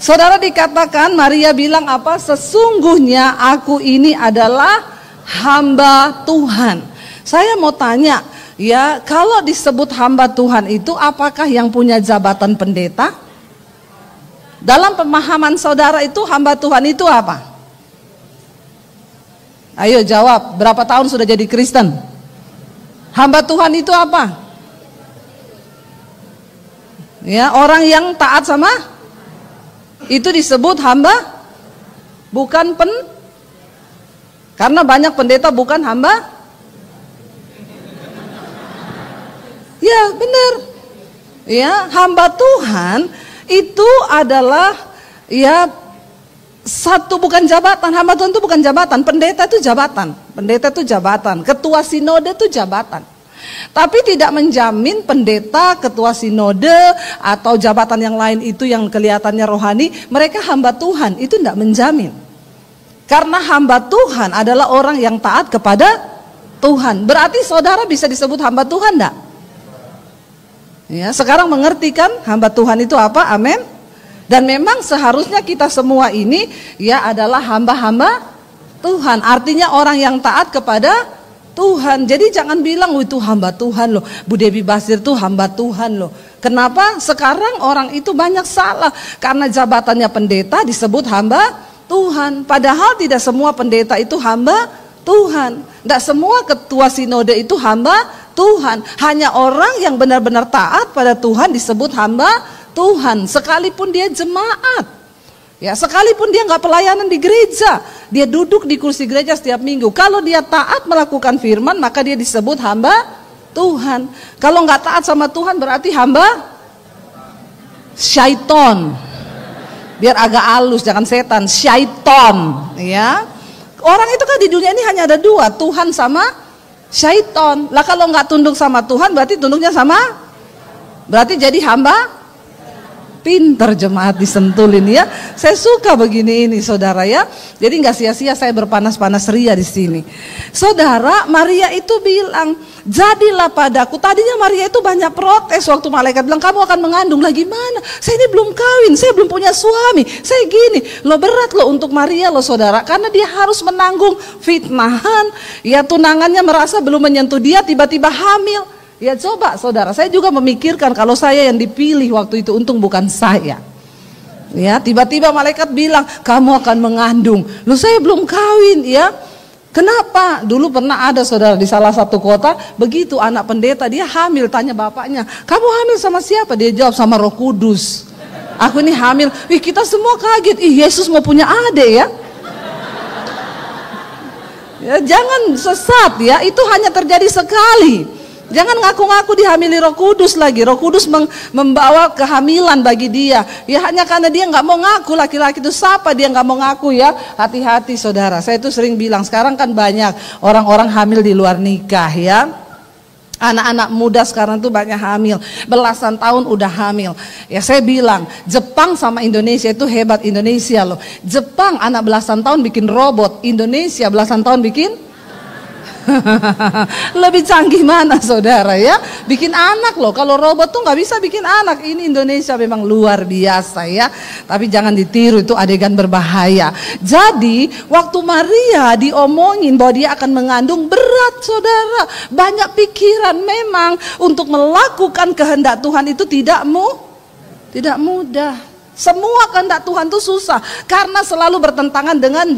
Saudara, dikatakan Maria bilang apa? Sesungguhnya aku ini adalah hamba Tuhan. Saya mau tanya, ya, kalau disebut hamba Tuhan itu apakah yang punya jabatan pendeta? Dalam pemahaman saudara itu hamba Tuhan itu apa? Ayo jawab, berapa tahun sudah jadi Kristen? Hamba Tuhan itu apa? Ya, orang yang taat sama itu disebut hamba, bukan karena banyak pendeta bukan hamba. Ya, benar. Ya, hamba Tuhan itu adalah ya satu, bukan jabatan. Hamba Tuhan itu bukan jabatan. Pendeta itu jabatan. Pendeta itu jabatan. Ketua sinode itu jabatan. Tapi tidak menjamin pendeta, ketua sinode atau jabatan yang lain itu yang kelihatannya rohani, mereka hamba Tuhan. Itu tidak menjamin. Karena hamba Tuhan adalah orang yang taat kepada Tuhan. Berarti saudara bisa disebut hamba Tuhan enggak? Ya, sekarang mengerti kan hamba Tuhan itu apa? Amin. Dan memang seharusnya kita semua ini ya adalah hamba-hamba Tuhan. Artinya orang yang taat kepada Tuhan. Jadi jangan bilang itu hamba Tuhan loh, Bu Debbie Basir tuh hamba Tuhan loh. Kenapa? Sekarang orang itu banyak salah. Karena jabatannya pendeta disebut hamba Tuhan. Padahal tidak semua pendeta itu hamba Tuhan. Tidak semua ketua sinode itu hamba Tuhan. Hanya orang yang benar-benar taat pada Tuhan disebut hamba Tuhan. Sekalipun dia jemaat. Ya, sekalipun dia nggak pelayanan di gereja, dia duduk di kursi gereja setiap minggu. Kalau dia taat melakukan firman, maka dia disebut hamba Tuhan. Kalau nggak taat sama Tuhan berarti hamba syaiton. Biar agak halus, jangan setan, syaiton. Ya, orang itu kan di dunia ini hanya ada dua, Tuhan sama syaiton. Lah kalau nggak tunduk sama Tuhan, berarti tunduknya sama, berarti jadi hamba. Pinter jemaat disentulin ya. Saya suka begini ini saudara ya. Jadi nggak sia-sia saya berpanas-panas ria di sini. Saudara, Maria itu bilang, jadilah padaku. Tadinya Maria itu banyak protes waktu malaikat bilang kamu akan mengandung. Lah gimana? Saya ini belum kawin, saya belum punya suami, saya gini. Lo berat lo untuk Maria lo saudara, karena dia harus menanggung fitnahan. Ya, tunangannya merasa belum menyentuh dia, tiba-tiba hamil. Ya coba saudara, saya juga memikirkan kalau saya yang dipilih waktu itu, untung bukan saya. Ya, tiba-tiba malaikat bilang kamu akan mengandung. Loh, saya belum kawin ya. Kenapa? Dulu pernah ada saudara di salah satu kota, begitu anak pendeta dia hamil, tanya bapaknya, kamu hamil sama siapa? Dia jawab sama Roh Kudus. Aku ini hamil. Ih, kita semua kaget. Ih, Yesus mau punya adik ya. Ya, jangan sesat ya, itu hanya terjadi sekali. Jangan ngaku-ngaku dihamili Roh Kudus lagi. Roh Kudus membawa kehamilan bagi dia. Ya hanya karena dia nggak mau ngaku, laki-laki itu siapa dia nggak mau ngaku ya. Hati-hati saudara. Saya itu sering bilang sekarang kan banyak orang-orang hamil di luar nikah ya. Anak-anak muda sekarang tuh banyak hamil, belasan tahun udah hamil. Ya saya bilang Jepang sama Indonesia itu hebat. Indonesia loh. Jepang anak belasan tahun bikin robot, Indonesia belasan tahun bikin lebih canggih mana saudara ya, bikin anak loh. Kalau robot tuh nggak bisa bikin anak. Ini Indonesia memang luar biasa ya. Tapi jangan ditiru, itu adegan berbahaya. Jadi waktu Maria diomongin bahwa dia akan mengandung, berat saudara, banyak pikiran. Memang untuk melakukan kehendak Tuhan itu tidak mudah. Semua kehendak Tuhan itu susah karena selalu bertentangan dengan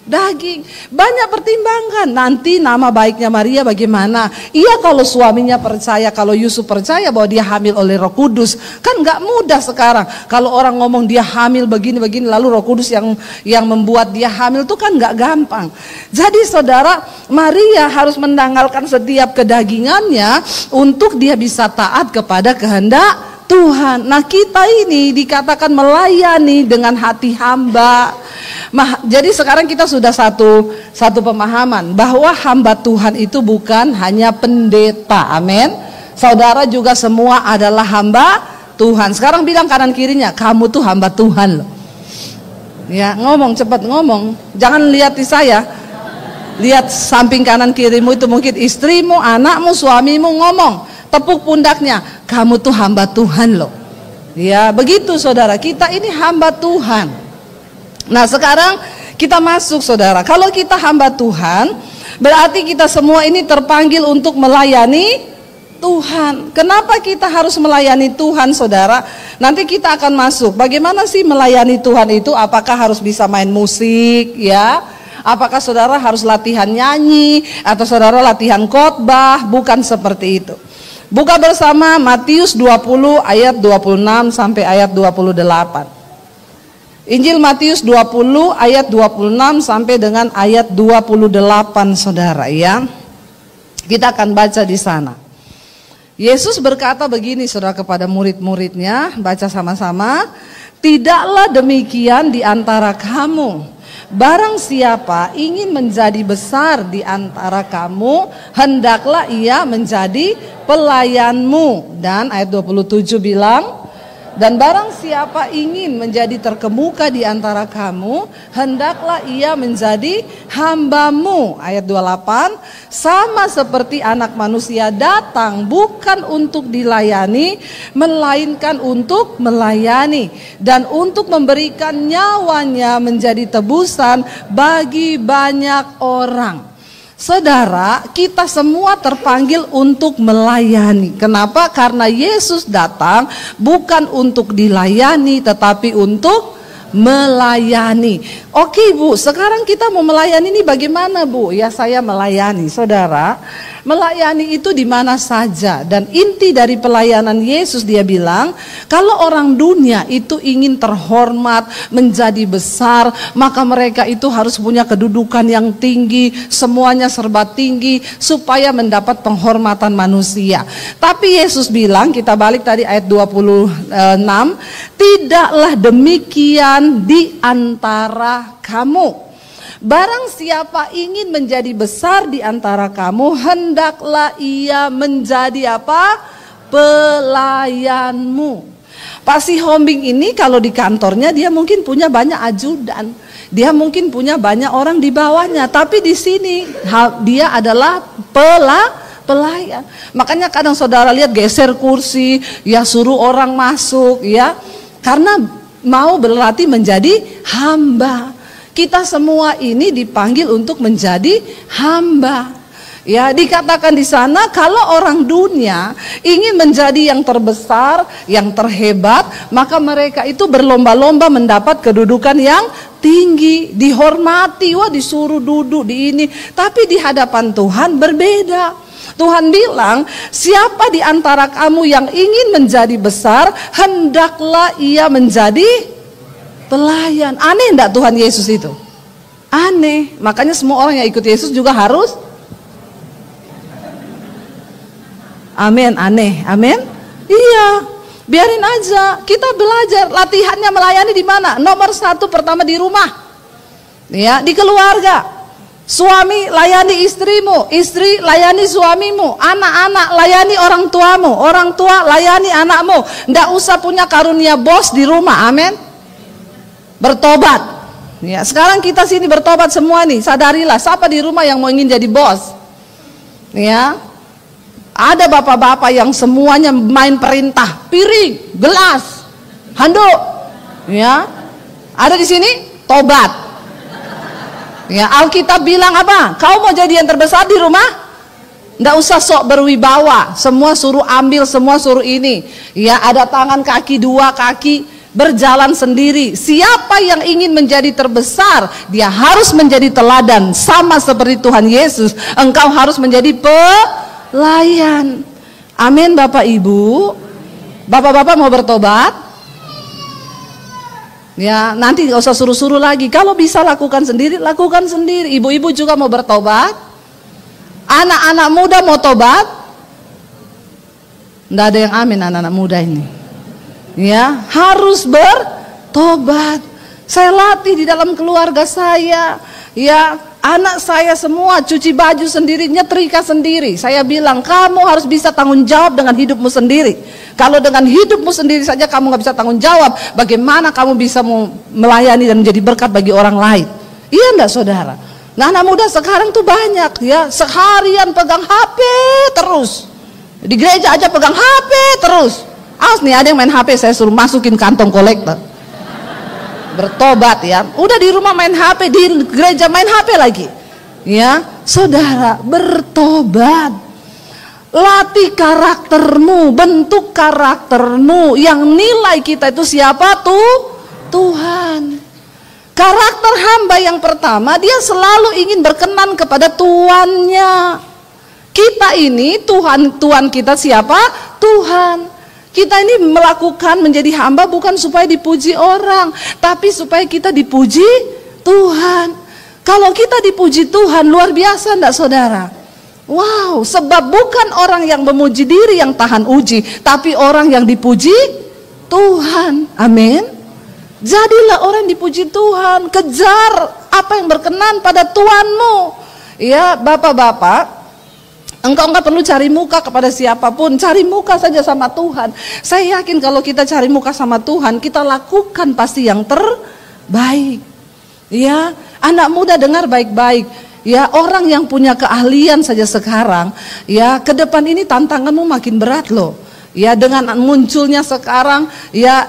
daging. Banyak pertimbangan. Nanti nama baiknya Maria bagaimana? Iya, kalau suaminya percaya, kalau Yusuf percaya bahwa dia hamil oleh Roh Kudus, kan nggak mudah sekarang. Kalau orang ngomong dia hamil begini-begini, lalu Roh Kudus yang membuat dia hamil itu kan nggak gampang. Jadi saudara, Maria harus menanggalkan setiap kedagingannya untuk dia bisa taat kepada kehendak Tuhan. Nah, kita ini dikatakan melayani dengan hati hamba. Jadi sekarang kita sudah satu pemahaman bahwa hamba Tuhan itu bukan hanya pendeta. Amin. Saudara juga semua adalah hamba Tuhan. Sekarang bilang kanan kirinya, kamu tuh hamba Tuhan loh. Ya, ngomong cepat ngomong. Jangan lihat di saya. Lihat samping kanan kirimu itu mungkin istrimu, anakmu, suamimu, ngomong. Tepuk pundaknya, kamu tuh hamba Tuhan loh. Ya, begitu saudara, kita ini hamba Tuhan. Nah, sekarang kita masuk saudara. Kalau kita hamba Tuhan, berarti kita semua ini terpanggil untuk melayani Tuhan. Kenapa kita harus melayani Tuhan saudara? Nanti kita akan masuk. Bagaimana sih melayani Tuhan itu? Apakah harus bisa main musik ya? Apakah saudara harus latihan nyanyi? Atau saudara latihan khotbah? Bukan seperti itu. Buka bersama Matius 20 ayat 26 sampai ayat 28. Injil Matius 20 ayat 26 sampai dengan ayat 28 saudara ya. Kita akan baca di sana. Yesus berkata begini saudara kepada murid-muridnya, baca sama-sama. Tidaklah demikian di antara kamu. Barang siapa ingin menjadi besar di antara kamu, hendaklah ia menjadi pelayanmu. Dan ayat 27 bilang, dan barang siapa ingin menjadi terkemuka di antara kamu, hendaklah ia menjadi hambamu. Ayat 28, sama seperti anak manusia datang bukan untuk dilayani, melainkan untuk melayani dan untuk memberikan nyawanya menjadi tebusan bagi banyak orang. Saudara, kita semua terpanggil untuk melayani. Kenapa? Karena Yesus datang bukan untuk dilayani, tetapi untuk melayani. Oke Bu, sekarang kita mau melayani ini bagaimana Bu? Ya saya melayani. Saudara, melayani itu di mana saja. Dan inti dari pelayanan Yesus dia bilang, kalau orang dunia itu ingin terhormat, menjadi besar, maka mereka itu harus punya kedudukan yang tinggi, semuanya serba tinggi, supaya mendapat penghormatan manusia. Tapi Yesus bilang, kita balik tadi ayat 26, tidaklah demikian di antara kamu. Barang siapa ingin menjadi besar di antara kamu, hendaklah ia menjadi apa? Pelayanmu. Pak Sihombing ini kalau di kantornya dia mungkin punya banyak ajudan, dia mungkin punya banyak orang di bawahnya, tapi di sini dia adalah pelayan. Makanya kadang saudara lihat geser kursi, ya suruh orang masuk, ya karena mau berlatih menjadi hamba. Kita semua ini dipanggil untuk menjadi hamba. Ya, dikatakan di sana kalau orang dunia ingin menjadi yang terbesar, yang terhebat, maka mereka itu berlomba-lomba mendapat kedudukan yang tinggi, dihormati, wah disuruh duduk di ini. Tapi di hadapan Tuhan berbeda. Tuhan bilang, siapa di antara kamu yang ingin menjadi besar, hendaklah ia menjadi pelayan. Aneh enggak Tuhan Yesus itu? Aneh. Makanya semua orang yang ikut Yesus juga harus amin, aneh, amin. Iya, biarin aja. Kita belajar, latihannya melayani di mana? Nomor 1 pertama di rumah, ya, di keluarga. Suami layani istrimu, istri layani suamimu, anak-anak layani orang tuamu, orang tua layani anakmu. Nggak usah punya karunia bos di rumah, amin. Bertobat. Ya, sekarang kita sini bertobat semua nih. Sadarilah, siapa di rumah yang mau ingin jadi bos? Ya, ada bapak-bapak yang semuanya main perintah, piring, gelas, handuk. Ya, ada di sini, tobat. Ya, Alkitab bilang apa? Kau mau jadi yang terbesar di rumah? Nggak usah sok berwibawa. Semua suruh ambil, semua suruh ini. Ya, ada tangan kaki, 2 kaki, berjalan sendiri. Siapa yang ingin menjadi terbesar, dia harus menjadi teladan. Sama seperti Tuhan Yesus, engkau harus menjadi pelayan. Amin Bapak Ibu. Bapak-bapak mau bertobat? Ya, nanti gak usah suruh-suruh lagi. Kalau bisa lakukan sendiri, lakukan sendiri. Ibu-ibu juga mau bertobat. Anak-anak muda mau tobat. Nggak ada yang amin anak-anak muda ini. Ya, harus bertobat. Saya latih di dalam keluarga saya. Ya, anak saya semua cuci baju sendiri, nyetrika sendiri. Saya bilang, kamu harus bisa tanggung jawab dengan hidupmu sendiri. Kalau dengan hidupmu sendiri saja kamu gak bisa tanggung jawab, bagaimana kamu bisa melayani dan menjadi berkat bagi orang lain? Iya enggak saudara? Nah, anak muda sekarang tuh banyak ya, seharian pegang HP terus. Di gereja aja pegang HP terus. Awas nih, ada yang main HP, saya suruh masukin kantong kolektor. Bertobat ya. Udah di rumah main HP, di gereja main HP lagi. Ya, saudara, bertobat. Latih karaktermu, bentuk karaktermu. Yang nilai kita itu siapa tuh? Tuhan. Karakter hamba yang pertama, dia selalu ingin berkenan kepada tuannya. Kita ini Tuhan kita siapa? Tuhan. Kita ini melakukan menjadi hamba bukan supaya dipuji orang, tapi supaya kita dipuji Tuhan. Kalau kita dipuji Tuhan, luar biasa enggak saudara? Wow, sebab bukan orang yang memuji diri yang tahan uji, tapi orang yang dipuji Tuhan. Amin. Jadilah orang yang dipuji Tuhan. Kejar apa yang berkenan pada Tuhanmu. Ya, bapak-bapak, engkau enggak perlu cari muka kepada siapapun, cari muka saja sama Tuhan. Saya yakin kalau kita cari muka sama Tuhan, kita lakukan pasti yang terbaik. Ya, anak muda dengar baik-baik. Ya, orang yang punya keahlian saja sekarang, ya, ke depan ini tantanganmu makin berat loh. Ya, dengan munculnya sekarang, ya,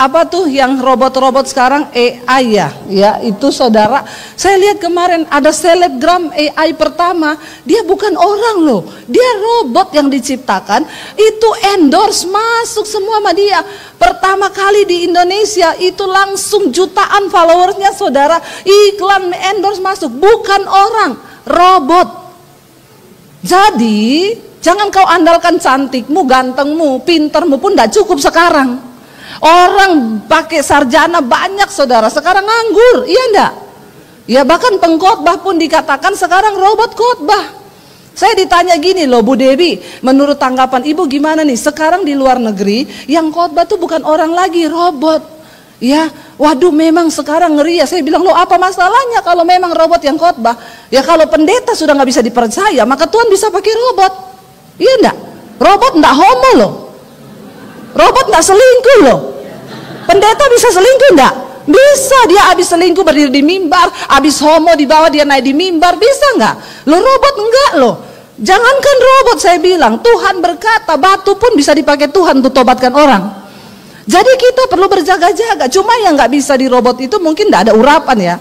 apa tuh yang robot-robot sekarang, AI ya itu saudara. Saya lihat kemarin ada selebgram AI pertama, dia bukan orang loh, dia robot yang diciptakan, itu endorse masuk semua sama dia. Pertama kali di Indonesia itu langsung jutaan followersnya saudara, iklan endorse masuk, bukan orang, robot. Jadi jangan kau andalkan cantikmu, gantengmu, pintermu pun tidak cukup sekarang. Orang pakai sarjana banyak saudara, sekarang nganggur, iya enggak? Ya bahkan pengkhotbah pun dikatakan sekarang robot khotbah. Saya ditanya gini loh Bu Dewi, menurut tanggapan Ibu gimana nih? Sekarang di luar negeri yang khotbah tuh bukan orang lagi, robot. Ya, waduh memang sekarang ngeri ya. Saya bilang loh apa masalahnya kalau memang robot yang khotbah? Ya kalau pendeta sudah nggak bisa dipercaya, maka Tuhan bisa pakai robot. Iya enggak? Robot enggak homo loh. Robot enggak selingkuh loh. Pendeta bisa selingkuh enggak? Bisa, dia habis selingkuh berdiri di mimbar, habis homo dibawa dia naik di mimbar, bisa enggak? Lo robot enggak loh. Jangankan robot, saya bilang Tuhan berkata batu pun bisa dipakai Tuhan untuk tobatkan orang. Jadi kita perlu berjaga-jaga. Cuma yang nggak bisa di robot itu mungkin enggak ada urapan ya.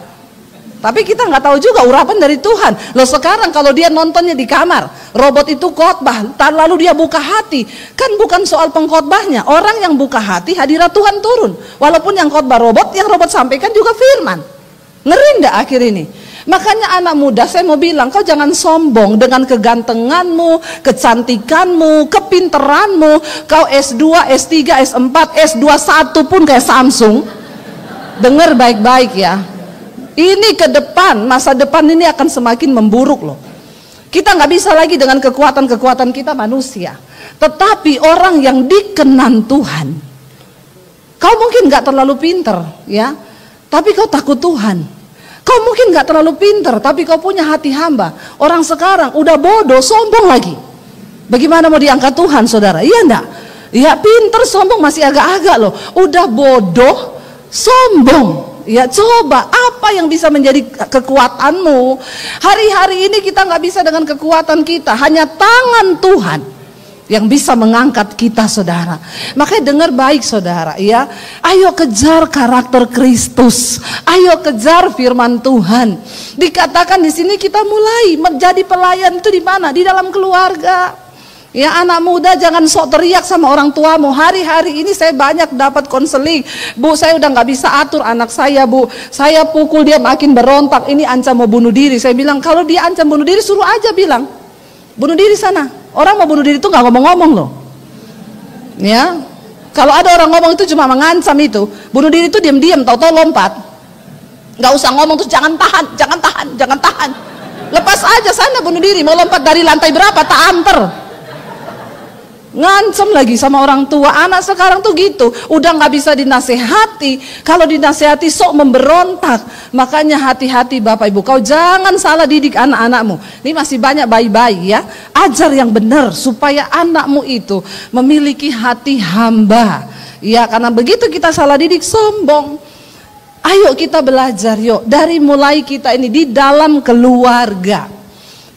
Tapi kita nggak tahu juga urapan dari Tuhan. Loh sekarang kalau dia nontonnya di kamar, robot itu khotbah, lalu dia buka hati, kan bukan soal pengkhotbahnya. Orang yang buka hati, hadirat Tuhan turun. Walaupun yang khotbah robot, yang robot sampaikan juga firman. Ngeri nggak akhir ini? Makanya anak muda saya mau bilang, kau jangan sombong dengan kegantenganmu, kecantikanmu, kepinteranmu. Kau S2, S3, S4, S21 pun kayak Samsung. Dengar baik-baik ya. Ini ke depan, masa depan ini akan semakin memburuk loh. Kita nggak bisa lagi dengan kekuatan-kekuatan kita manusia. Tetapi orang yang dikenan Tuhan, kau mungkin nggak terlalu pinter ya, tapi kau takut Tuhan. Kau mungkin nggak terlalu pinter, tapi kau punya hati hamba. Orang sekarang udah bodoh, sombong lagi. Bagaimana mau diangkat Tuhan saudara? Iya enggak? Ya pinter, sombong masih agak-agak loh. Udah bodoh, sombong. Ya coba apa yang bisa menjadi kekuatanmu? Hari-hari ini kita nggak bisa dengan kekuatan kita, hanya tangan Tuhan yang bisa mengangkat kita saudara. Makanya dengar baik saudara ya. Ayo kejar karakter Kristus. Ayo kejar firman Tuhan. Dikatakan di sini kita mulai menjadi pelayan itu di mana? Di dalam keluarga. Ya anak muda jangan sok teriak sama orang tuamu. Hari-hari ini saya banyak dapat konseling. Bu saya udah nggak bisa atur anak saya bu. Saya pukul dia makin berontak. Ini ancam mau bunuh diri. Saya bilang kalau dia ancam bunuh diri suruh aja bilang. Bunuh diri sana. Orang mau bunuh diri itu nggak ngomong-ngomong loh. Ya. Kalau ada orang ngomong itu cuma mengancam itu. Bunuh diri itu diam-diam tahu-tahu lompat. Nggak usah ngomong tuh jangan tahan, jangan tahan, jangan tahan. Lepas aja sana bunuh diri. Mau lompat dari lantai berapa tak anter. Ngancem lagi sama orang tua. Anak sekarang tuh gitu, udah nggak bisa dinasehati. Kalau dinasehati sok memberontak. Makanya hati-hati Bapak Ibu, kau jangan salah didik anak-anakmu. Ini masih banyak bayi-bayi ya. Ajar yang benar supaya anakmu itu memiliki hati hamba. Ya karena begitu kita salah didik sombong. Ayo kita belajar yuk dari mulai kita ini di dalam keluarga.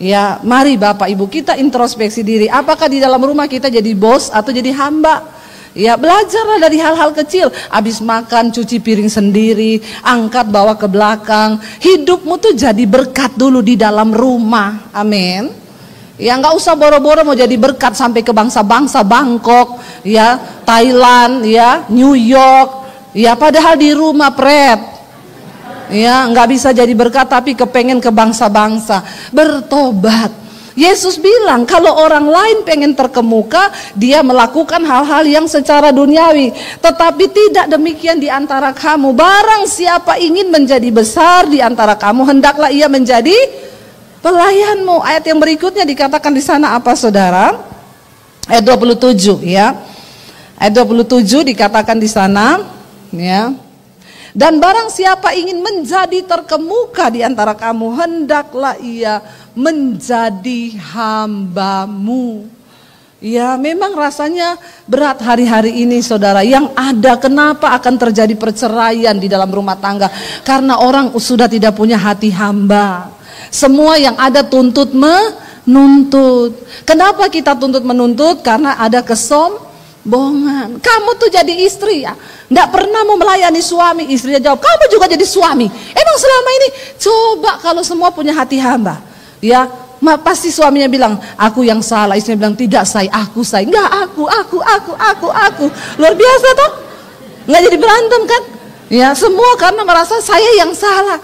Ya, mari Bapak Ibu kita introspeksi diri. Apakah di dalam rumah kita jadi bos atau jadi hamba? Ya, belajarlah dari hal-hal kecil. Habis makan cuci piring sendiri, angkat bawa ke belakang. Hidupmu tuh jadi berkat dulu di dalam rumah. Amin. Ya, nggak usah boro-boro mau jadi berkat sampai ke bangsa-bangsa Bangkok, ya, Thailand, ya, New York. Ya, padahal di rumah ya, nggak bisa jadi berkat tapi kepengen ke bangsa-bangsa. Bertobat. Yesus bilang kalau orang lain pengen terkemuka, dia melakukan hal-hal yang secara duniawi. Tetapi tidak demikian di antara kamu. Barang siapa ingin menjadi besar di antara kamu, hendaklah ia menjadi pelayanmu. Ayat yang berikutnya dikatakan di sana apa, saudara? Ayat 27, ya. Ayat 27 dikatakan di sana, ya. Dan barang siapa ingin menjadi terkemuka di antara kamu, hendaklah ia menjadi hambamu. Ya, memang rasanya berat hari-hari ini, saudara. Yang ada, kenapa akan terjadi perceraian di dalam rumah tangga? Karena orang sudah tidak punya hati hamba. Semua yang ada tuntut menuntut. Kenapa kita tuntut menuntut? Karena ada kesombongan. Kamu tuh jadi istri ya, nggak pernah mau melayani suami. Istrinya jawab, kamu juga jadi suami. Emang selama ini? Coba kalau semua punya hati hamba, ya, pasti suaminya bilang, aku yang salah. Istrinya bilang, tidak say, aku say. Enggak, aku. Luar biasa toh? Nggak jadi berantem kan? Ya, semua karena merasa saya yang salah.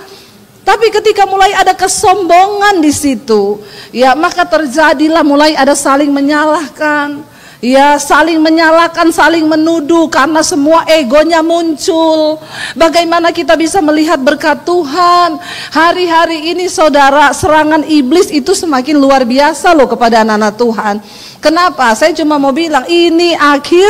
Tapi ketika mulai ada kesombongan di situ, ya, maka terjadilah mulai ada saling menyalahkan. Ya, saling menyalahkan, saling menuduh karena semua egonya muncul. Bagaimana kita bisa melihat berkat Tuhan? Hari-hari ini, saudara, serangan iblis itu semakin luar biasa loh kepada anak-anak Tuhan. Kenapa? Saya cuma mau bilang ini akhir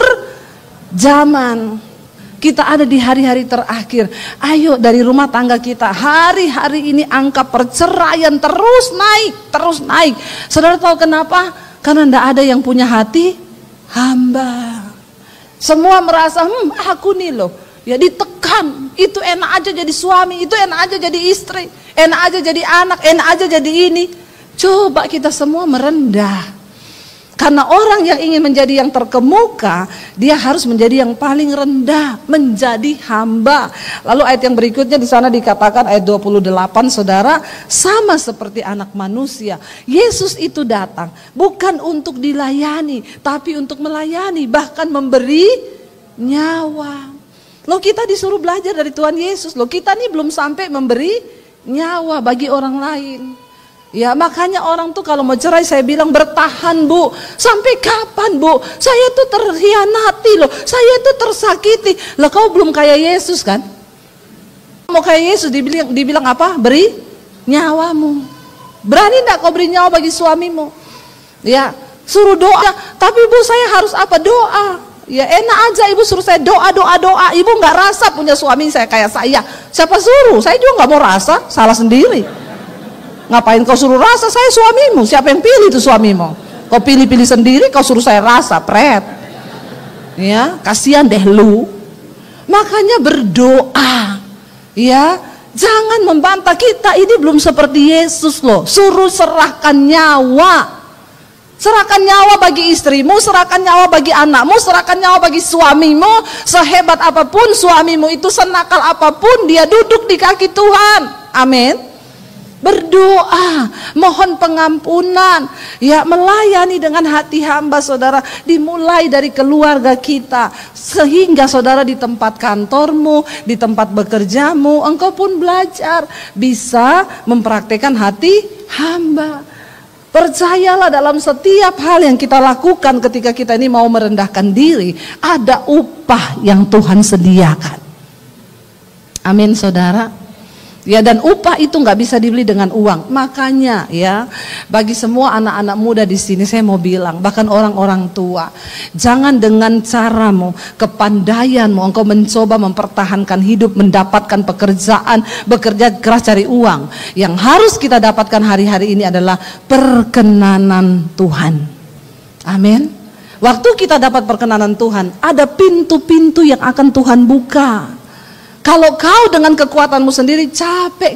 zaman. Kita ada di hari-hari terakhir. Ayo dari rumah tangga kita, hari-hari ini angka perceraian terus naik. Saudara tahu kenapa? Karena tidak ada yang punya hati hamba. Semua merasa aku nih loh, ya ditekan. Itu enak aja jadi suami, itu enak aja jadi istri, enak aja jadi anak, enak aja jadi ini. Coba kita semua merendah. Karena orang yang ingin menjadi yang terkemuka, dia harus menjadi yang paling rendah, menjadi hamba. Lalu ayat yang berikutnya di sana dikatakan ayat 28, saudara, sama seperti anak manusia. Yesus itu datang bukan untuk dilayani, tapi untuk melayani, bahkan memberi nyawa. Loh, kita disuruh belajar dari Tuhan Yesus. Loh, kita nih belum sampai memberi nyawa bagi orang lain. Ya, makanya orang tuh kalau mau cerai, saya bilang bertahan bu. Sampai kapan bu? Saya tuh terhianati loh, saya tuh tersakiti. Lah, kau belum kayak Yesus kan? Mau kayak Yesus dibilang apa? Beri nyawamu. Berani enggak kau beri nyawa bagi suamimu? Ya, suruh doa. Tapi bu, saya harus apa? Doa. Ya, enak aja ibu suruh saya doa. Ibu nggak rasa punya suami saya kayak saya. Siapa suruh? Saya juga nggak mau rasa, salah sendiri. Ngapain kau suruh rasa? Saya suamimu. Siapa yang pilih itu suamimu? Kau pilih-pilih sendiri, kau suruh saya rasa, pret. Ya, kasihan deh lu. Makanya berdoa. Ya, jangan membantah. Kita ini belum seperti Yesus loh. Suruh serahkan nyawa. Serahkan nyawa bagi istrimu, serahkan nyawa bagi anakmu, serahkan nyawa bagi suamimu. Sehebat apapun suamimu itu, senakal apapun dia, duduk di kaki Tuhan. Amin. Berdoa, mohon pengampunan, ya, melayani dengan hati hamba, saudara. Dimulai dari keluarga kita, sehingga saudara di tempat kantormu, di tempat bekerjamu, engkau pun belajar bisa mempraktekkan hati hamba. Percayalah, dalam setiap hal yang kita lakukan ketika kita ini mau merendahkan diri, ada upah yang Tuhan sediakan. Amin, saudara. Ya, dan upah itu nggak bisa dibeli dengan uang. Makanya ya, bagi semua anak-anak muda di sini saya mau bilang, bahkan orang-orang tua, jangan dengan caramu, kepandaianmu, engkau mencoba mempertahankan hidup, mendapatkan pekerjaan, bekerja keras cari uang. Yang harus kita dapatkan hari-hari ini adalah perkenanan Tuhan. Amin. Waktu kita dapat perkenanan Tuhan, ada pintu-pintu yang akan Tuhan buka. Kalau kau dengan kekuatanmu sendiri capek,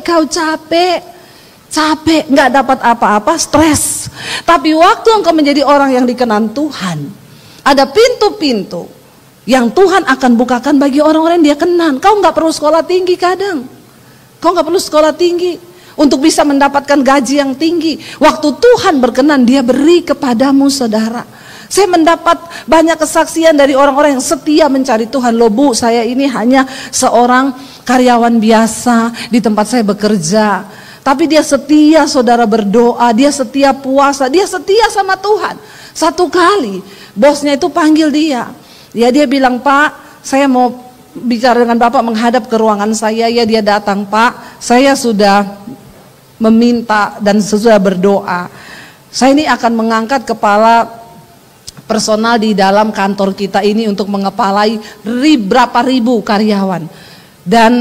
nggak dapat apa-apa, stres. Tapi waktu engkau menjadi orang yang dikenan Tuhan, ada pintu-pintu yang Tuhan akan bukakan bagi orang-orang yang dia kenal. Kau nggak perlu sekolah tinggi kadang. Kau nggak perlu sekolah tinggi untuk bisa mendapatkan gaji yang tinggi. Waktu Tuhan berkenan, dia beri kepadamu, saudara. Saya mendapat banyak kesaksian dari orang-orang yang setia mencari Tuhan. Loh Bu, saya ini hanya seorang karyawan biasa di tempat saya bekerja. Tapi dia setia, saudara, berdoa, dia setia puasa, dia setia sama Tuhan. Satu kali bosnya itu panggil dia. Ya, dia bilang, Pak, saya mau bicara dengan Bapak, menghadap ke ruangan saya. Ya, dia datang, Pak, saya sudah meminta dan sudah berdoa. Saya ini akan mengangkat kepala personal di dalam kantor kita ini untuk mengepalai berapa ribu karyawan. Dan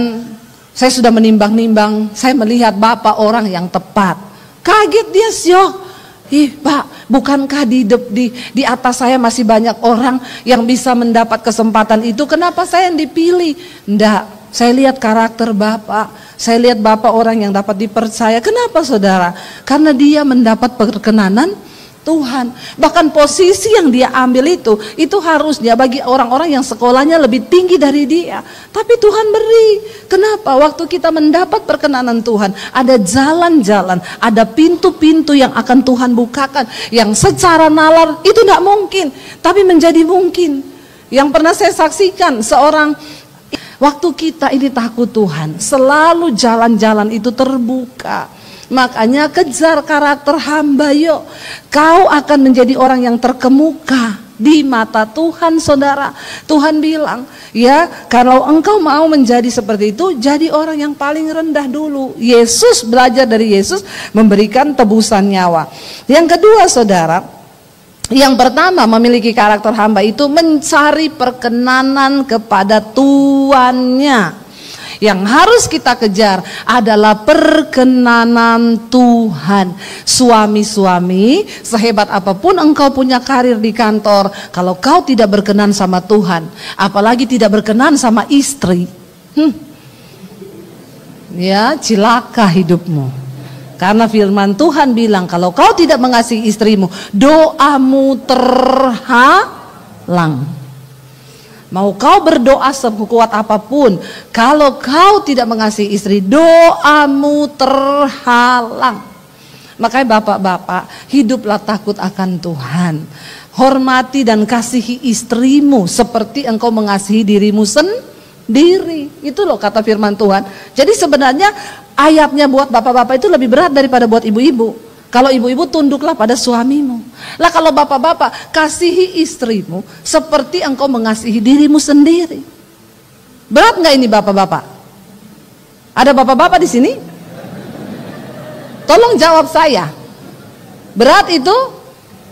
saya sudah menimbang-nimbang, saya melihat Bapak orang yang tepat. Kaget dia, syok. Ih Pak, bukankah di atas saya masih banyak orang yang bisa mendapat kesempatan itu? Kenapa saya yang dipilih? Enggak, saya lihat karakter Bapak. Saya lihat Bapak orang yang dapat dipercaya. Kenapa saudara? Karena dia mendapat perkenanan Tuhan. Bahkan posisi yang dia ambil itu harusnya bagi orang-orang yang sekolahnya lebih tinggi dari dia. Tapi Tuhan beri. Kenapa? Waktu kita mendapat perkenanan Tuhan, ada jalan-jalan, ada pintu-pintu yang akan Tuhan bukakan, yang secara nalar itu tidak mungkin, tapi menjadi mungkin. Yang pernah saya saksikan, seorang waktu kita ini takut Tuhan, selalu jalan-jalan itu terbuka. Makanya kejar karakter hamba yuk. Kau akan menjadi orang yang terkemuka di mata Tuhan, saudara. Tuhan bilang, ya, kalau engkau mau menjadi seperti itu, jadi orang yang paling rendah dulu. Yesus, belajar dari Yesus, memberikan tebusan nyawa. Yang kedua, saudara, yang pertama memiliki karakter hamba itu mencari perkenanan kepada tuannya. Yang harus kita kejar adalah perkenanan Tuhan. Suami-suami, sehebat apapun engkau punya karir di kantor, kalau kau tidak berkenan sama Tuhan, apalagi tidak berkenan sama istri, ya cilaka hidupmu. Karena firman Tuhan bilang, kalau kau tidak mengasihi istrimu, doamu terhalang. Mau kau berdoa sekuat apapun, kalau kau tidak mengasihi istri, doamu terhalang. Makanya bapak-bapak, hiduplah takut akan Tuhan. Hormati dan kasihi istrimu seperti engkau mengasihi dirimu sendiri. Itu loh kata firman Tuhan. Jadi sebenarnya ayatnya buat bapak-bapak itu lebih berat daripada buat ibu-ibu. Kalau ibu-ibu, tunduklah pada suamimu. Lah kalau bapak-bapak, kasihi istrimu seperti engkau mengasihi dirimu sendiri. Berat nggak ini bapak-bapak? Ada bapak-bapak di sini? Tolong jawab saya. Berat itu?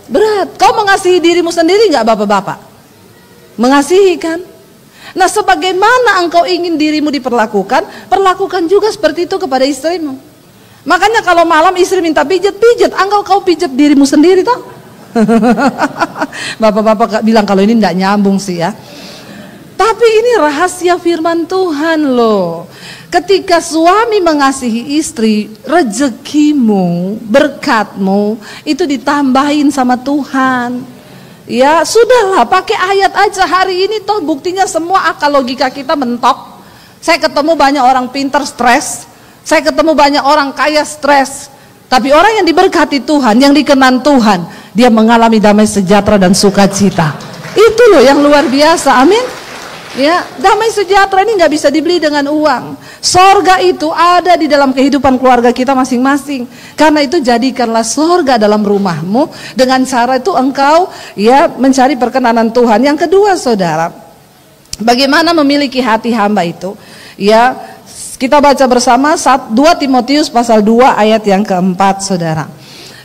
Berat. Kau mengasihi dirimu sendiri nggak bapak-bapak? Mengasihi kan? Nah, sebagaimana engkau ingin dirimu diperlakukan, perlakukan juga seperti itu kepada istrimu. Makanya kalau malam istri minta pijat, kau pijat dirimu sendiri toh. Bapak-bapak bilang kalau ini tidak nyambung sih ya. Tapi ini rahasia firman Tuhan loh. Ketika suami mengasihi istri, rezekimu, berkatmu itu ditambahin sama Tuhan. Ya sudahlah, pakai ayat aja hari ini toh buktinya semua akal logika kita mentok. Saya ketemu banyak orang pintar stres. Saya ketemu banyak orang kaya stres. Tapi orang yang diberkati Tuhan, yang dikenan Tuhan, dia mengalami damai sejahtera dan sukacita. Itu loh yang luar biasa, amin. Ya, damai sejahtera ini nggak bisa dibeli dengan uang. Sorga itu ada di dalam kehidupan keluarga kita masing-masing. Karena itu jadikanlah sorga dalam rumahmu. Dengan cara itu engkau ya mencari perkenanan Tuhan. Yang kedua saudara, bagaimana memiliki hati hamba itu? Ya, kita baca bersama 2 Timotius pasal 2 ayat yang keempat saudara.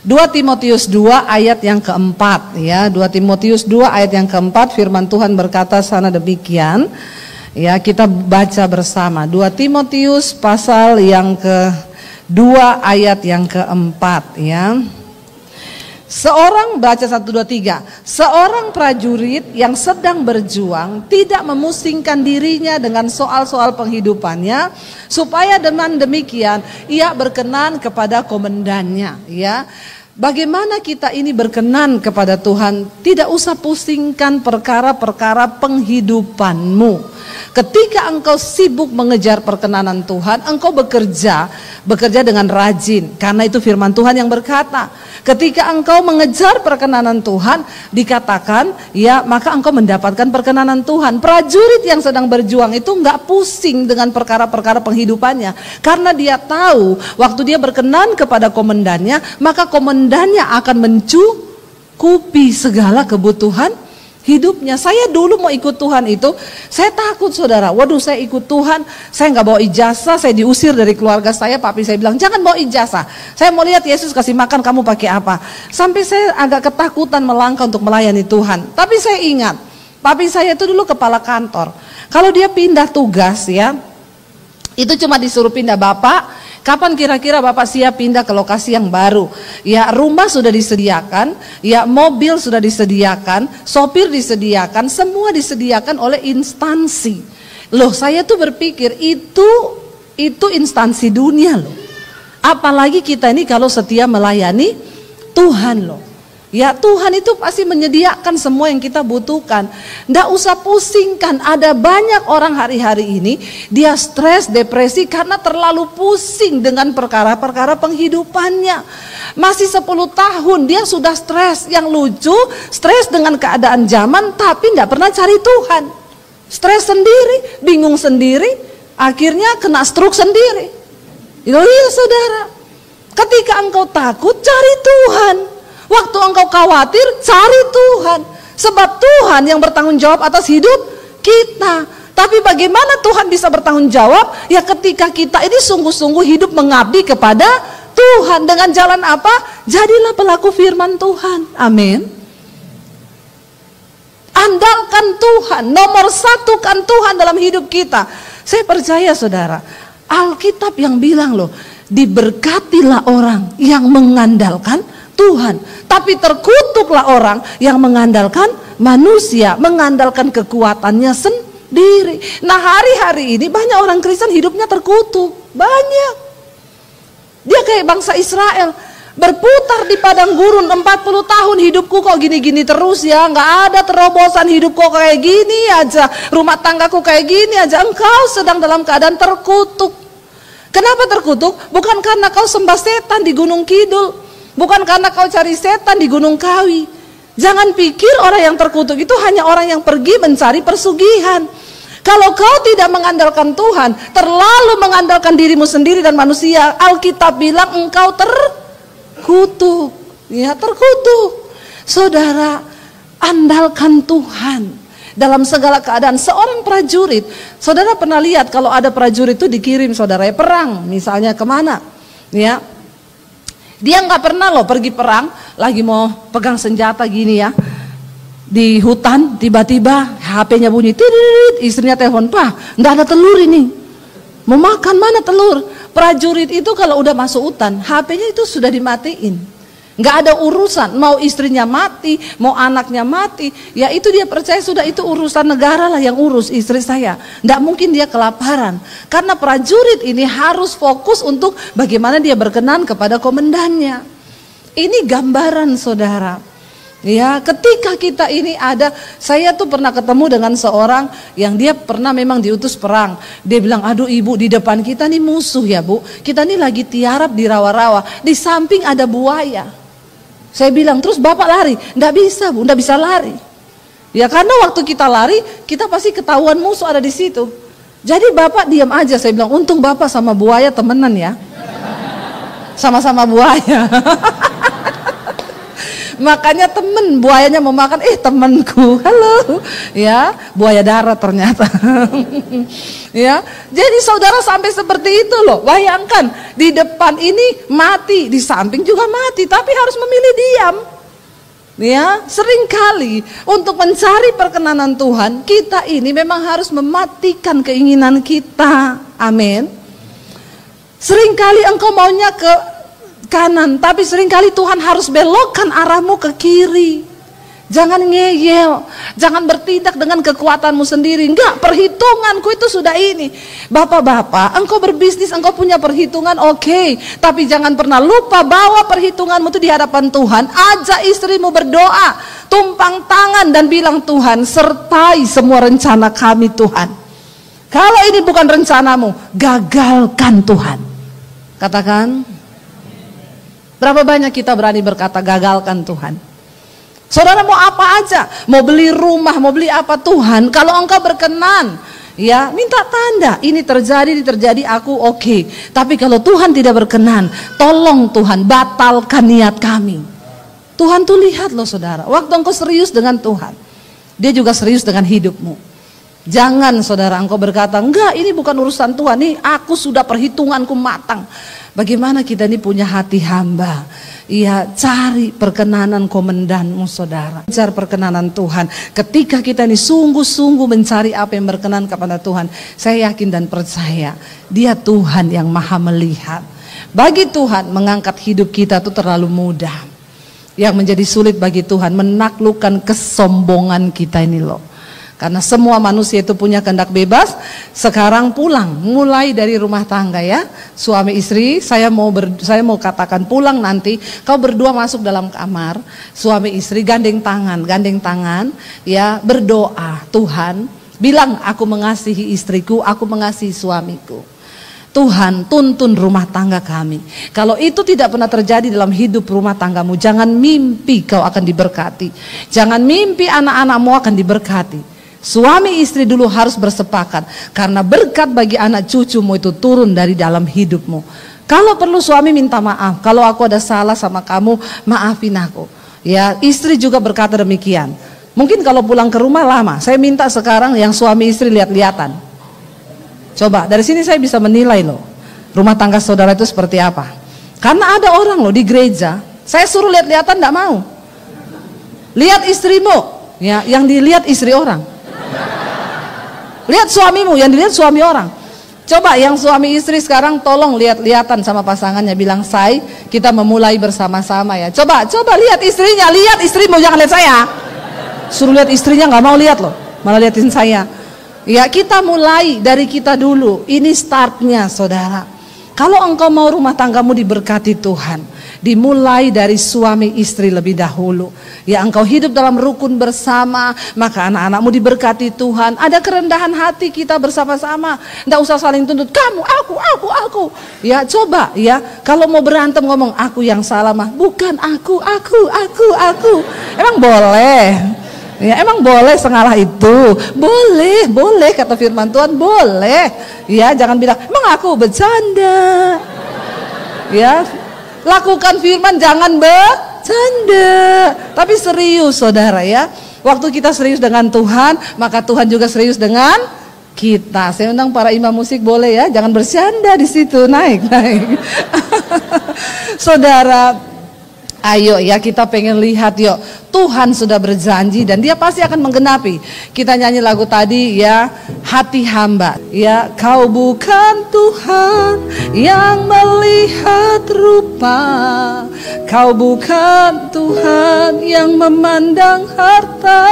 2 Timotius 2 ayat yang keempat ya. 2 Timotius 2 ayat yang keempat, firman Tuhan berkata sana demikian. Ya, kita baca bersama 2 Timotius pasal yang ke-2 ayat yang keempat ya. Seorang, baca 1, 2, 3. Seorang prajurit yang sedang berjuang tidak memusingkan dirinya dengan soal-soal penghidupannya, supaya dengan demikian ia berkenan kepada komandannya ya. bagaimana kita ini berkenan kepada Tuhan, tidak usah pusingkan perkara-perkara penghidupanmu. Ketika engkau sibuk mengejar perkenanan Tuhan, engkau bekerja dengan rajin. Karena itu firman Tuhan yang berkata, ketika engkau mengejar perkenanan Tuhan, dikatakan, ya maka engkau mendapatkan perkenanan Tuhan. Prajurit yang sedang berjuang itu enggak pusing dengan perkara-perkara penghidupannya. Karena dia tahu, waktu dia berkenan kepada komandannya, maka komandannya akan mencukupi segala kebutuhan hidupnya. Saya dulu mau ikut Tuhan itu, saya takut saudara. Waduh, saya ikut Tuhan, saya nggak bawa ijazah, saya diusir dari keluarga saya. Papi saya bilang, jangan bawa ijazah. Saya mau lihat Yesus kasih makan, kamu pakai apa? Sampai saya agak ketakutan melangkah untuk melayani Tuhan. Tapi saya ingat, papi saya itu dulu kepala kantor. Kalau dia pindah tugas ya, itu cuma disuruh pindah, Bapak, kapan kira-kira Bapak siap pindah ke lokasi yang baru? Ya, rumah sudah disediakan, ya mobil sudah disediakan, sopir disediakan, semua disediakan oleh instansi. Loh, saya tuh berpikir itu instansi dunia loh. Apalagi kita ini kalau setia melayani Tuhan loh. Ya, Tuhan itu pasti menyediakan semua yang kita butuhkan. Nggak usah pusingkan. Ada banyak orang hari-hari ini dia stres, depresi karena terlalu pusing dengan perkara-perkara penghidupannya. Masih 10 tahun dia sudah stres. Yang lucu, stres dengan keadaan zaman tapi nggak pernah cari Tuhan. Stres sendiri, bingung sendiri, akhirnya kena stroke sendiri. Iya saudara, ketika engkau takut, cari Tuhan. Waktu engkau khawatir, cari Tuhan. Sebab Tuhan yang bertanggung jawab atas hidup kita. Tapi bagaimana Tuhan bisa bertanggung jawab? Ya ketika kita ini sungguh-sungguh hidup mengabdi kepada Tuhan. Dengan jalan apa? Jadilah pelaku firman Tuhan. Amin. Andalkan Tuhan, nomor satukan Tuhan dalam hidup kita. Saya percaya saudara, Alkitab yang bilang loh, diberkatilah orang yang mengandalkan Tuhan, tapi terkutuklah orang yang mengandalkan manusia, mengandalkan kekuatannya sendiri. Nah, hari-hari ini banyak orang Kristen hidupnya terkutuk, banyak. Dia kayak bangsa Israel, berputar di padang gurun 40 tahun, hidupku kok gini-gini terus ya, nggak ada terobosan, hidupku kayak gini aja, rumah tanggaku kayak gini aja. Engkau sedang dalam keadaan terkutuk. Kenapa terkutuk? Bukan karena kau sembah setan di Gunung Kidul, bukan karena kau cari setan di Gunung Kawi. Jangan pikir orang yang terkutuk itu hanya orang yang pergi mencari persugihan. Kalau kau tidak mengandalkan Tuhan, terlalu mengandalkan dirimu sendiri dan manusia, Alkitab bilang engkau terkutuk. Ya, terkutuk. Saudara, andalkan Tuhan dalam segala keadaan. Seorang prajurit, saudara pernah lihat kalau ada prajurit itu dikirim saudara perang, misalnya kemana? Ya, dia nggak pernah loh pergi perang, lagi mau pegang senjata gini ya, di hutan tiba-tiba HP-nya bunyi, tirit, istrinya telepon, Pak, nggak ada telur ini, mau makan mana telur? Prajurit itu kalau udah masuk hutan, HP-nya itu sudah dimatiin, nggak ada urusan, mau istrinya mati, mau anaknya mati, ya itu dia percaya sudah itu urusan negara lah yang urus istri saya, nggak mungkin dia kelaparan, karena prajurit ini harus fokus untuk bagaimana dia berkenan kepada komandannya. Ini gambaran saudara. Ya, ketika kita ini ada, saya tuh pernah ketemu dengan seorang yang dia pernah memang diutus perang. Dia bilang, aduh ibu, di depan kita nih musuh ya bu, kita nih lagi tiarap di rawa-rawa, di samping ada buaya. Saya bilang, terus bapak lari? Nggak bisa bu, nggak bisa lari. Ya karena waktu kita lari, kita pasti ketahuan musuh ada di situ. Jadi bapak diam aja. Saya bilang, untung bapak sama buaya temenan ya, sama-sama buaya. Makanya temen buayanya mau makan, temenku, halo, ya buaya darat ternyata. Ya, jadi saudara sampai seperti itu loh. Bayangkan di depan ini mati, di samping juga mati, tapi harus memilih diam. Ya, seringkali untuk mencari perkenanan Tuhan, kita ini memang harus mematikan keinginan kita. Amin. Seringkali engkau maunya ke kanan, tapi seringkali Tuhan harus belokkan arahmu ke kiri. Jangan ngeyel, jangan bertindak dengan kekuatanmu sendiri. Enggak, perhitunganku itu sudah ini. Bapak-bapak, engkau berbisnis, engkau punya perhitungan, oke. Tapi jangan pernah lupa bawa perhitunganmu itu di hadapan Tuhan. Ajak istrimu berdoa, tumpang tangan dan bilang, Tuhan, sertai semua rencana kami Tuhan. Kalau ini bukan rencanamu, gagalkan Tuhan. Katakan, berapa banyak kita berani berkata gagalkan Tuhan? Saudara mau apa aja, mau beli rumah, mau beli apa, Tuhan, kalau engkau berkenan, ya minta tanda, ini terjadi aku oke. Tapi kalau Tuhan tidak berkenan, tolong Tuhan batalkan niat kami. Tuhan tuh lihat loh saudara, waktu engkau serius dengan Tuhan, Dia juga serius dengan hidupmu. Jangan saudara engkau berkata, enggak ini bukan urusan Tuhan, nih aku sudah perhitunganku matang. Bagaimana kita ini punya hati hamba? Iya, cari perkenanan komandanmu saudara. Cari perkenanan Tuhan. Ketika kita ini sungguh-sungguh mencari apa yang berkenan kepada Tuhan, saya yakin dan percaya Dia Tuhan yang maha melihat. Bagi Tuhan mengangkat hidup kita itu terlalu mudah. Yang menjadi sulit bagi Tuhan menaklukkan kesombongan kita ini loh. Karena semua manusia itu punya kehendak bebas. Sekarang pulang, mulai dari rumah tangga ya, suami istri, saya mau katakan pulang nanti, kau berdua masuk dalam kamar, suami istri gandeng tangan, ya berdoa, Tuhan, bilang aku mengasihi istriku, aku mengasihi suamiku. Tuhan, tuntun rumah tangga kami. Kalau itu tidak pernah terjadi dalam hidup rumah tanggamu, jangan mimpi kau akan diberkati. Jangan mimpi anak-anakmu akan diberkati. Suami istri dulu harus bersepakat, karena berkat bagi anak cucumu itu turun dari dalam hidupmu. Kalau perlu suami minta maaf, kalau aku ada salah sama kamu, maafin aku. Ya, istri juga berkata demikian. Mungkin kalau pulang ke rumah lama, saya minta sekarang yang suami istri lihat-lihatan. Coba dari sini saya bisa menilai loh, rumah tangga saudara itu seperti apa. Karena ada orang loh di gereja, saya suruh lihat-lihatan enggak mau. Lihat istrimu, ya, yang dilihat istri orang. Lihat suamimu, yang dilihat suami orang. Coba yang suami istri sekarang tolong lihat-lihatan sama pasangannya, bilang, "Say, kita memulai bersama-sama ya." Coba lihat istrinya, lihat istrimu, jangan lihat saya. Suruh lihat istrinya nggak mau lihat loh, malah liatin saya. Ya, kita mulai dari kita dulu. Ini startnya saudara. Kalau engkau mau rumah tanggamu diberkati Tuhan, dimulai dari suami istri lebih dahulu. Ya, engkau hidup dalam rukun bersama, maka anak-anakmu diberkati Tuhan. Ada kerendahan hati kita bersama-sama. Nggak usah saling tuntut, kamu, aku. Ya, coba ya, kalau mau berantem ngomong aku yang salah mah, bukan aku. Emang boleh? Ya, emang boleh sengalah itu? Boleh kata firman Tuhan, boleh. Ya, jangan bilang, emang aku bercanda. Ya, lakukan firman, jangan bercanda. Tapi serius saudara ya. Waktu kita serius dengan Tuhan, maka Tuhan juga serius dengan kita. Saya undang para imam musik boleh ya, jangan bercanda di situ, naik. Saudara, ayo ya, kita pengen lihat yuk, Tuhan sudah berjanji dan Dia pasti akan menggenapi. Kita nyanyi lagu tadi ya, hati hamba. Ya, kau bukan Tuhan yang melihat rupa, kau bukan Tuhan yang memandang harta.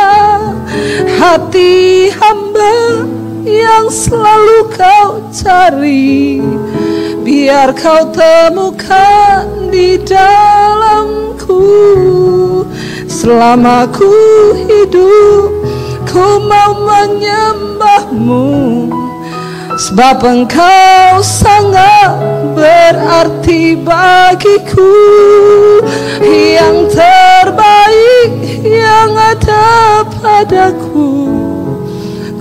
Hati hamba yang selalu kau cari, biar kau temukan di dalamku. Selama ku hidup, ku mau menyembahmu, sebab engkau sangat berarti bagiku. Yang terbaik yang ada padaku,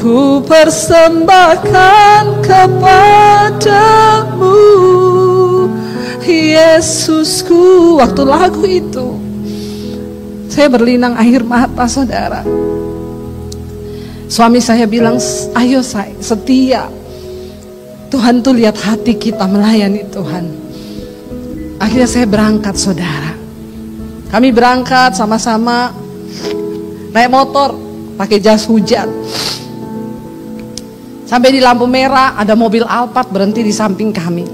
ku persembahkan kepadamu, Yesusku. Waktu lagu itu saya berlinang air mata saudara. Suami saya bilang, ayo saya setia. Tuhan tuh lihat hati kita melayani Tuhan. Akhirnya saya berangkat saudara. Kami berangkat sama-sama naik motor, pakai jas hujan. Sampai di lampu merah ada mobil Alphard berhenti di samping kami.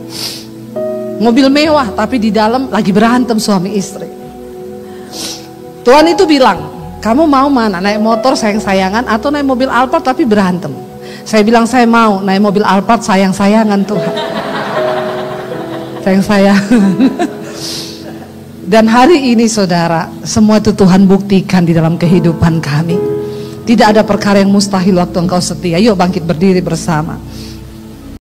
Mobil mewah tapi di dalam lagi berantem suami istri. Tuhan itu bilang, kamu mau mana? Naik motor sayang-sayangan atau naik mobil Alphard tapi berantem? Saya bilang saya mau naik mobil Alphard sayang-sayangan Tuhan. Sayang-sayangan. Dan hari ini saudara, semua itu Tuhan buktikan di dalam kehidupan kami. Tidak ada perkara yang mustahil waktu engkau setia. Yuk bangkit berdiri bersama.